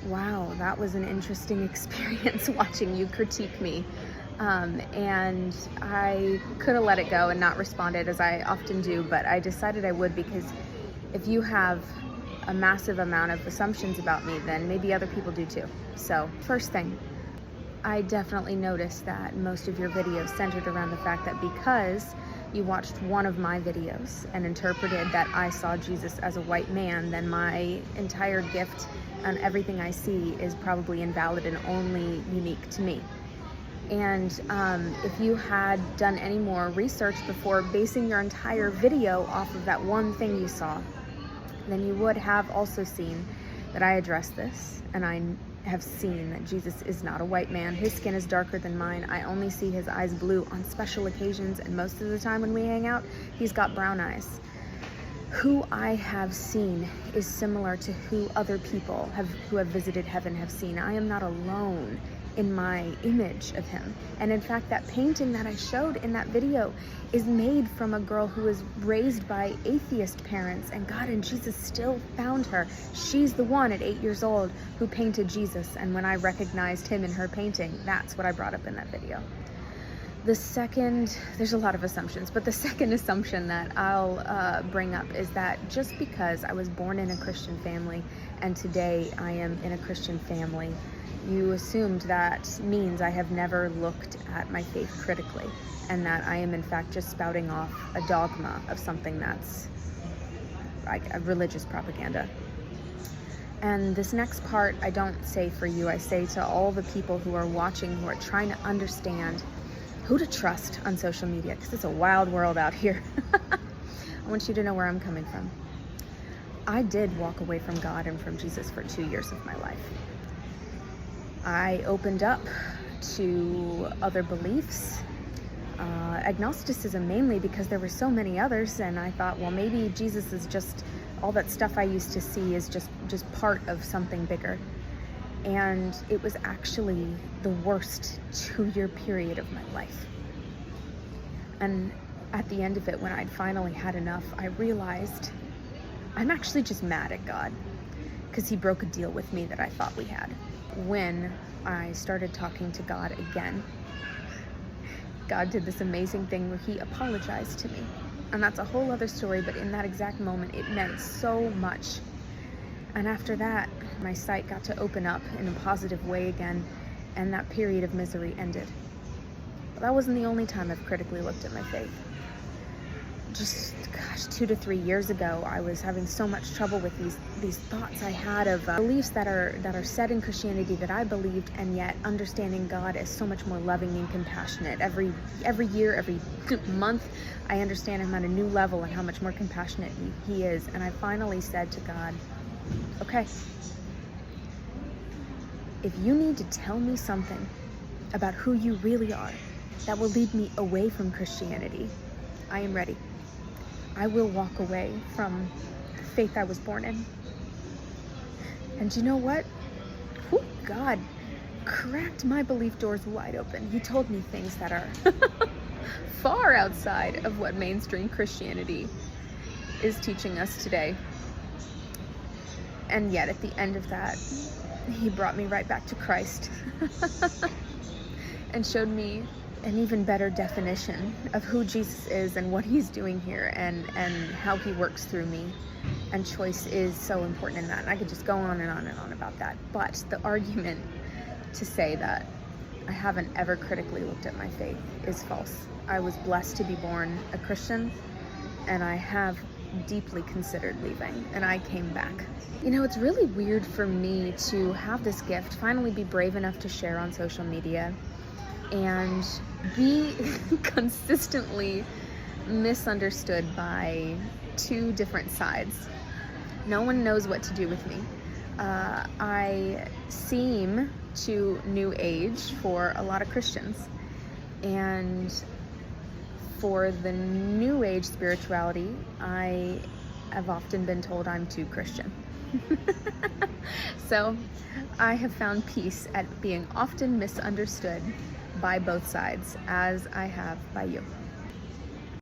Wow, that was an interesting experience watching you critique me. And I could have let it go and not responded as I often do, but I decided I would because if you have a massive amount of assumptions about me, then maybe other people do too. So, first thing, I definitely noticed that most of your videos centered around the fact that because you watched one of my videos and interpreted that I saw Jesus as a white man, then my entire gift and everything I see is probably invalid and only unique to me. And if you had done any more research before basing your entire video off of that one thing you saw, then you would have also seen that I addressed this, and I have seen that Jesus is not a white man. His skin is darker than mine. I only see his eyes blue on special occasions, and most of the time when we hang out, he's got brown eyes. Who I have seen is similar to who other people who have visited heaven have seen. I am not alone in my image of him. And in fact, that painting that I showed in that video is made from a girl who was raised by atheist parents, and God and Jesus still found her. She's the one at 8 years old who painted Jesus, and when I recognized him in her painting, that's what I brought up in that video. The second, there's a lot of assumptions, but the second assumption that I'll bring up is that just because I was born in a Christian family and today I am in a Christian family, you assumed that means I have never looked at my faith critically, and that I am in fact just spouting off a dogma of something that's like a religious propaganda. And this next part, I don't say for you, I say to all the people who are watching, who are trying to understand who to trust on social media, because it's a wild world out here. I want you to know where I'm coming from. I did walk away from God and from Jesus for 2 years of my life. I opened up to other beliefs, agnosticism mainly because there were so many others, and I thought, well, maybe Jesus is just, all that stuff I used to see is just part of something bigger. And it was actually the worst 2-year period of my life. And at the end of it, when I'd finally had enough, I realized I'm actually just mad at God because he broke a deal with me that I thought we had. When I started talking to God again, God did this amazing thing where he apologized to me. And that's a whole other story, but in that exact moment, it meant so much. And after that, my sight got to open up in a positive way again, and that period of misery ended. But that wasn't the only time I've critically looked at my faith. Just, 2 to 3 years ago, I was having so much trouble with these thoughts I had of beliefs that are set in Christianity that I believed, and yet understanding God as so much more loving and compassionate. Every year, every month, I understand him on a new level and how much more compassionate he is. And I finally said to God, okay, if you need to tell me something about who you really are that will lead me away from Christianity, I am ready. I will walk away from the faith I was born in. And you know what? God cracked my belief doors wide open. He told me things that are far outside of what mainstream Christianity is teaching us today. And yet at the end of that, he brought me right back to Christ and showed me an even better definition of who Jesus is and what he's doing here, and how he works through me. And choice is so important in that. And I could just go on and on and on about that. But the argument to say that I haven't ever critically looked at my faith is false. I was blessed to be born a Christian, and I have deeply considered leaving, and I came back. You know, it's really weird for me to have this gift, finally be brave enough to share on social media, and be consistently misunderstood by two different sides. No one knows what to do with me. I seem to new age for a lot of Christians, and for the new age spirituality, I have often been told I'm too Christian. So I have found peace at being often misunderstood by both sides, as I have by you.